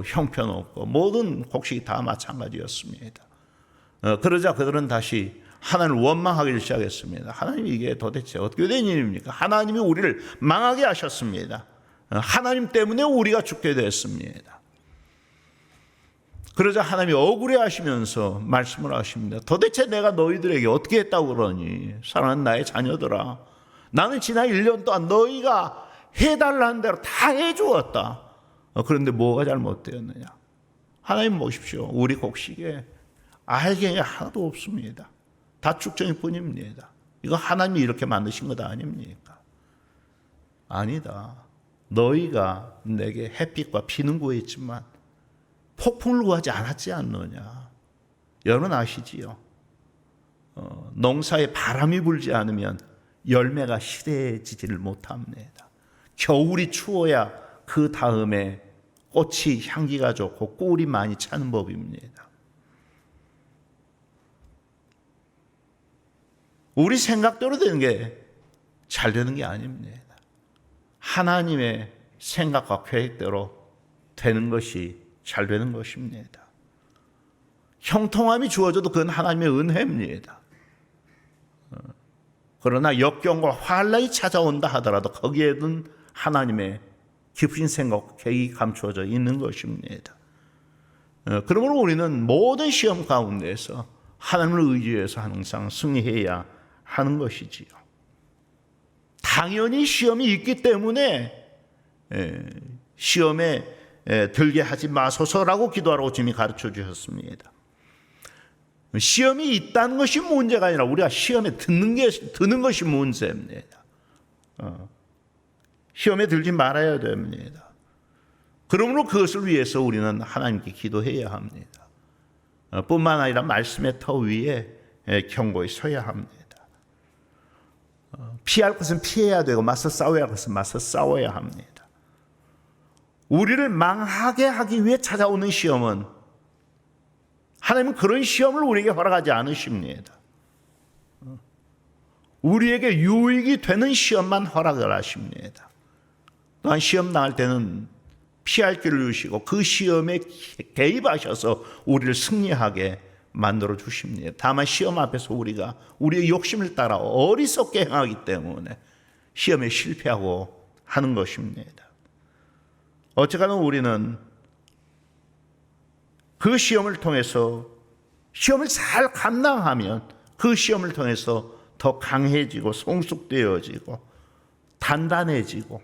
형편없고 모든 곡식이 다 마찬가지였습니다. 그러자 그들은 다시 하나님을 원망하기 시작했습니다. 하나님, 이게 도대체 어떻게 된 일입니까? 하나님이 우리를 망하게 하셨습니다. 하나님 때문에 우리가 죽게 됐습니다. 그러자 하나님이 억울해하시면서 말씀을 하십니다. 도대체 내가 너희들에게 어떻게 했다고 그러니? 사랑하는 나의 자녀들아, 나는 지난 1년 동안 너희가 해달라는 대로 다 해주었다. 그런데 뭐가 잘못되었느냐? 하나님 보십시오. 우리 곡식에 알갱이 하나도 없습니다. 다 축정일 뿐입니다. 이거 하나님이 이렇게 만드신 것 아닙니까? 아니다. 너희가 내게 햇빛과 비는 구했지만 폭풍을 구하지 않았지 않느냐. 여러분 아시지요? 농사에 바람이 불지 않으면 열매가 실해지지를 못합니다. 겨울이 추워야 그 다음에 꽃이 향기가 좋고 꿀이 많이 차는 법입니다. 우리 생각대로 되는 게 잘 되는 게 아닙니다. 하나님의 생각과 계획대로 되는 것이 잘 되는 것입니다. 형통함이 주어져도 그건 하나님의 은혜입니다. 그러나 역경과 환란이 찾아온다 하더라도 거기에는 하나님의 깊으신 생각, 계획이 감추어져 있는 것입니다. 그러므로 우리는 모든 시험 가운데서 하나님을 의지해서 항상 승리해야 하는 것이지요. 당연히 시험이 있기 때문에 시험에 들게 하지 마소서라고 기도하라고 주님이 가르쳐 주셨습니다. 시험이 있다는 것이 문제가 아니라 우리가 시험에 드는 것이 문제입니다. 시험에 들지 말아야 됩니다. 그러므로 그것을 위해서 우리는 하나님께 기도해야 합니다. 뿐만 아니라 말씀의 터 위에 견고히 서야 합니다. 피할 것은 피해야 되고 맞서 싸워야 할 것은 맞서 싸워야 합니다. 우리를 망하게 하기 위해 찾아오는 시험은 하나님은 그런 시험을 우리에게 허락하지 않으십니다. 우리에게 유익이 되는 시험만 허락을 하십니다. 또한 시험 당할 때는 피할 길을 주시고 그 시험에 개입하셔서 우리를 승리하게 만들어 주십니다. 다만 시험 앞에서 우리가 우리의 욕심을 따라 어리석게 행하기 때문에 시험에 실패하고 하는 것입니다. 어쨌거나 우리는 그 시험을 통해서 시험을 잘 감당하면 그 시험을 통해서 더 강해지고 성숙되어지고 단단해지고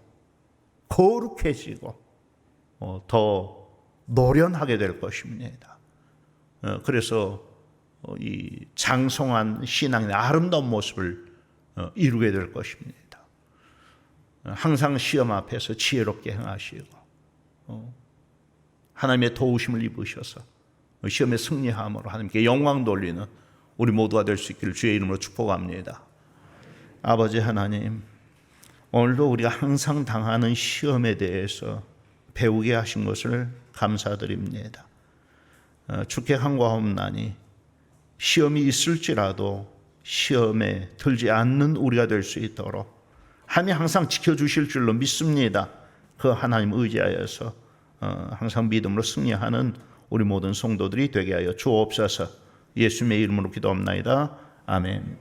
거룩해지고 더 노련하게 될 것입니다. 그래서 이 장성한 신앙의 아름다운 모습을 이루게 될 것입니다. 항상 시험 앞에서 지혜롭게 행하시고 하나님의 도우심을 입으셔서 시험에 승리함으로 하나님께 영광 돌리는 우리 모두가 될 수 있기를 주의 이름으로 축복합니다. 아버지 하나님, 오늘도 우리가 항상 당하는 시험에 대해서 배우게 하신 것을 감사드립니다. 주께 간구하옵나니 시험이 있을지라도 시험에 들지 않는 우리가 될 수 있도록 하나님이 항상 지켜주실 줄로 믿습니다. 그 하나님 의지하여서 항상 믿음으로 승리하는 우리 모든 성도들이 되게 하여 주옵소서. 예수님의 이름으로 기도합나이다. 아멘.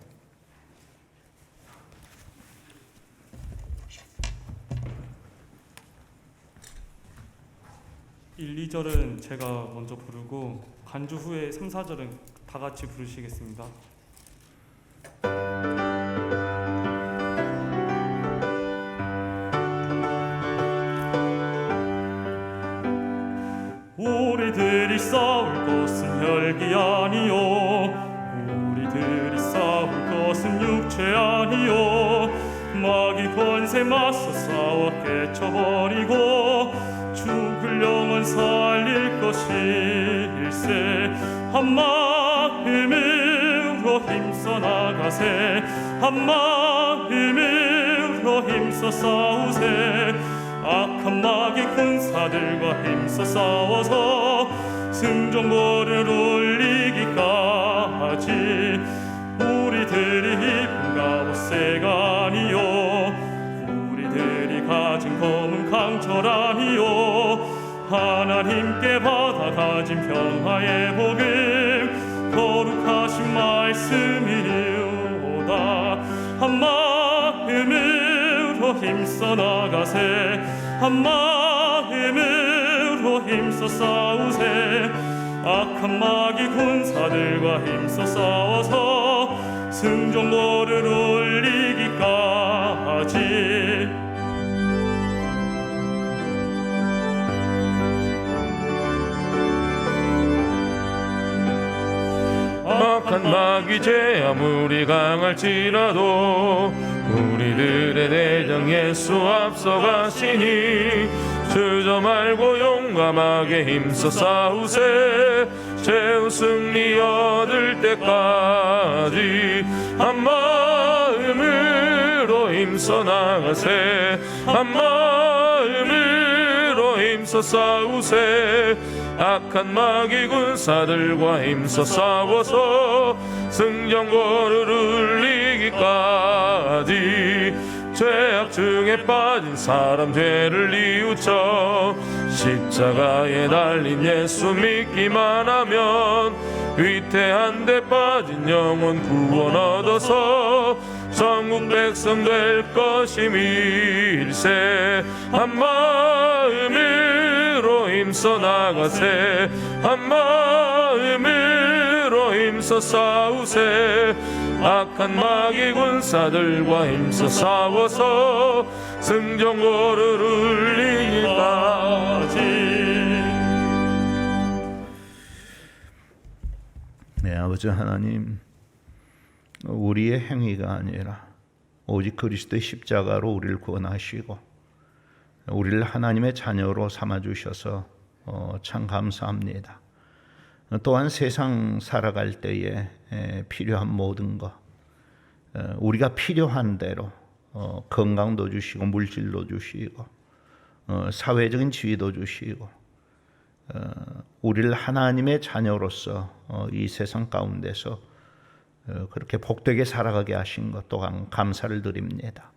일, 2절은 제가 먼저 부르고 간주 후에 3, 4절은 다 같이 부르시겠습니다. 우리들이 싸울 것은 혈기 아니요 우리들이 싸울 것은 육체 아니요 마귀 권세 맞서 싸워 깨쳐버리고 죽을 영혼 살릴 것일세 한 마음으로 힘써 나가세 한 마음으로 힘써 싸우세 악한 마귀 군사들과 힘써 싸워서 승전보를 올리기까지 우리들이 입은 갑옷새가 아니요 우리들이 가진 검은 강철 아니요 하나님께 받아 가진 평화의 복음 거룩하신 말씀이오다 한 마음으로 힘써 나가세 한 마음으로 힘써 싸우세 악한 마귀 군사들과 힘써 싸워서 승전보를 올리기까지 악한 마귀 죄 아무리 강할지라도 우리들의 대장 예수 앞서가시니 주저 말고 용감하게 힘써 싸우세 최후 승리 얻을 때까지 때까지 한 마음으로 힘써 나가세. 한 마음으로 힘써 싸우세. 악한 마귀 군사들과 힘써 싸워서 승전권을 울리기까지 죄악 중에 빠진 사람 죄를 뉘우쳐 십자가에 달린 예수 믿기만 하면 위태한 데 빠진 영혼 구원 얻어서 전국 백성 될 것임일세. 한 마음으로 힘써 나가세. 한 마음으로 힘써 싸우세. 악한 마귀 군사들과 힘써 싸워서 승전고를 울리기까지. 네, 아버지 하나님, 우리의 행위가 아니라 오직 그리스도의 십자가로 우리를 구원하시고 우리를 하나님의 자녀로 삼아주셔서 참 감사합니다. 또한 세상 살아갈 때에 필요한 모든 것, 우리가 필요한 대로 건강도 주시고 물질도 주시고 사회적인 지위도 주시고 우리를 하나님의 자녀로서 이 세상 가운데서 그렇게 복되게 살아가게 하신 것 또한 감사를 드립니다.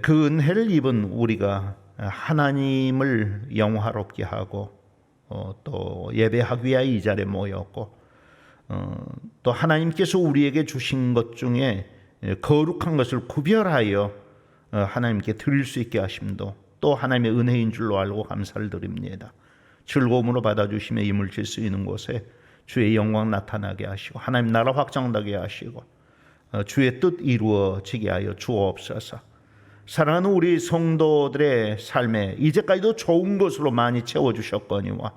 그 은혜를 입은 우리가 하나님을 영화롭게 하고 또 예배하기 위하여 이 자리에 모였고 또 하나님께서 우리에게 주신 것 중에 거룩한 것을 구별하여 하나님께 드릴 수 있게 하심도 또 하나님의 은혜인 줄로 알고 감사를 드립니다. 즐거움으로 받아주시며 이물질 쓰이는 곳에 주의 영광 나타나게 하시고 하나님 나라 확장되게 하시고 주의 뜻 이루어지게 하여 주옵소서. 사랑하는 우리 성도들의 삶에 이제까지도 좋은 것으로 많이 채워주셨거니와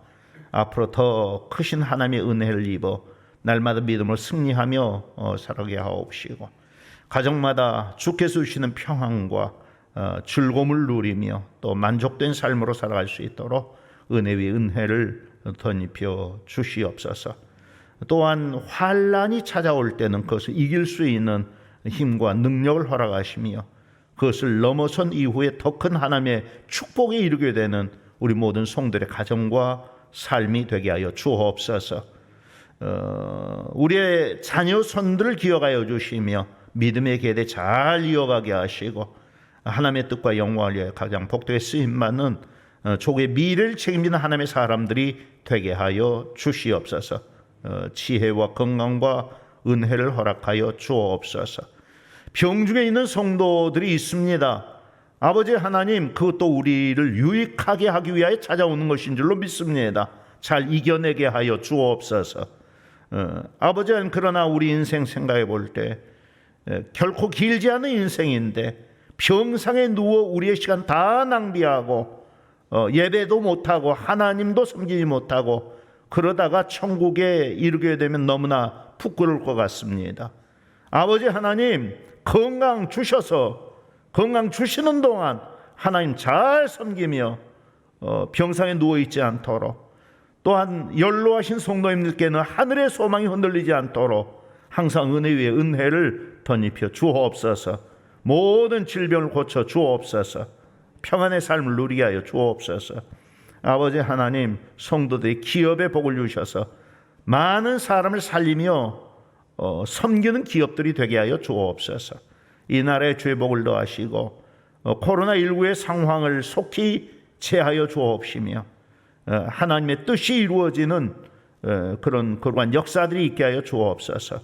앞으로 더 크신 하나님의 은혜를 입어 날마다 믿음으로 승리하며 살아가게 하옵시고 가정마다 주께서 주시는 평안과 즐거움을 누리며 또 만족된 삶으로 살아갈 수 있도록 은혜 위에 은혜를 덧입혀 주시옵소서. 또한 환난이 찾아올 때는 그것을 이길 수 있는 힘과 능력을 허락하시며 그것을 넘어선 이후에 더 큰 하나님의 축복에 이르게 되는 우리 모든 성들의 가정과 삶이 되게 하여 주옵소서. 우리의 자녀 손들을 기억하여 주시며 믿음의 계대 잘 이어가게 하시고 하나님의 뜻과 영광을 위하여 가장 복되게 쓰임받는 족의 미래를 책임지는 하나님의 사람들이 되게 하여 주시옵소서. 지혜와 건강과 은혜를 허락하여 주옵소서. 병중에 있는 성도들이 있습니다. 아버지 하나님, 그것도 우리를 유익하게 하기 위하여 찾아오는 것인 줄로 믿습니다. 잘 이겨내게 하여 주옵소서. 아버지 하나님, 그러나 우리 인생 생각해 볼 때 결코 길지 않은 인생인데 병상에 누워 우리의 시간 다 낭비하고 예배도 못하고 하나님도 섬기지 못하고 그러다가 천국에 이르게 되면 너무나 부끄러울 것 같습니다. 아버지 하나님, 건강 주셔서 건강 주시는 동안 하나님 잘 섬기며 병상에 누워있지 않도록 또한 연로하신 성도님들께는 하늘의 소망이 흔들리지 않도록 항상 은혜 위에 은혜를 덧입혀 주옵소서. 모든 질병을 고쳐 주옵소서. 평안의 삶을 누리게 하여 주옵소서. 아버지 하나님, 성도들의 기업에 복을 주셔서 많은 사람을 살리며 섬기는 기업들이 되게 하여 주옵소서. 이 나라에 주의 복을 더하시고 코로나19의 상황을 속히 제하여 주옵시며 하나님의 뜻이 이루어지는 그런 거룩한 역사들이 있게 하여 주옵소서.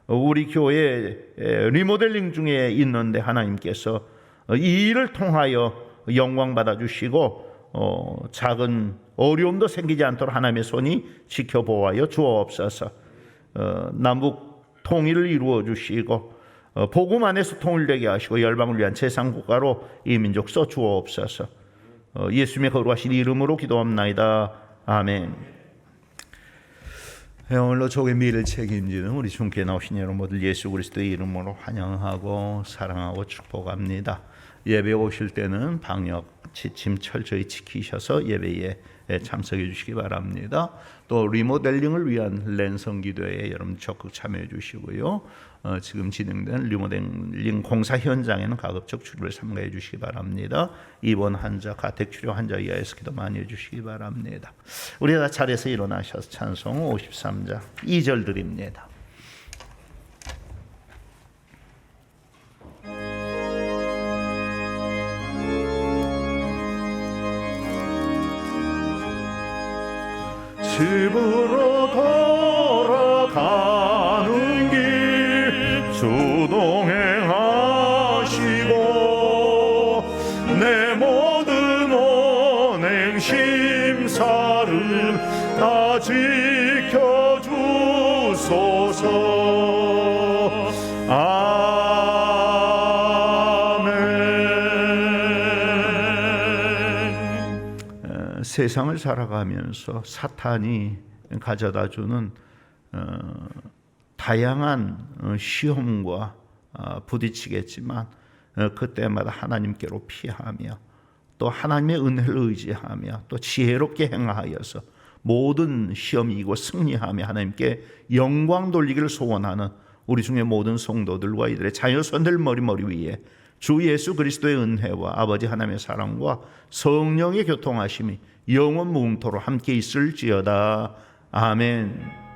우리 교회 리모델링 중에 있는데 하나님께서 이 일을 통하여 영광 받아주시고 작은 어려움도 생기지 않도록 하나님의 손이 지켜보아여 주옵소서. 남북 통일을 이루어 주시고 복음 안에서 통일되게 하시고 열방을 위한 제상국가로 이 민족 써 주옵소서. 예수님의 거룩하신 이름으로 기도합나이다. 아멘. 오늘로 족의 미래를 책임지는 우리 중께 나오신 여러분들 예수 그리스도의 이름으로 환영하고 사랑하고 축복합니다. 예배 오실 때는 방역 지침 철저히 지키셔서 예배에 참석해 주시기 바랍니다. 또 또 리모델링을 위한 랜선 기도에 여러분 적극 참여해 주시고요. 지금 진행된 리모델링 공사 현장에는 가급적 주를 삼가해 주시기 바랍니다. 입원 환자, 가택 치료 환자 이하에서 기도 많이 해 주시기 바랍니다. 우리 다 자리에서 일어나셔서 찬송 53장 2절 드립니다. 집으로 돌아가는 길 주 동행하시고 내 모든 언행 심사를 다 지켜주소서. 아멘. 세상을 살아가면서 사탄이 가져다주는 다양한 시험과 부딪히겠지만 그때마다 하나님께로 피하며 또 하나님의 은혜를 의지하며 또 지혜롭게 행하여서 모든 시험이 이기고 승리하며 하나님께 영광 돌리기를 소원하는 우리 중에 모든 성도들과 이들의 자녀손들 머리 위에 주 예수 그리스도의 은혜와 아버지 하나님의 사랑과 성령의 교통하심이 영원 무궁토록 함께 있을지어다. 아멘.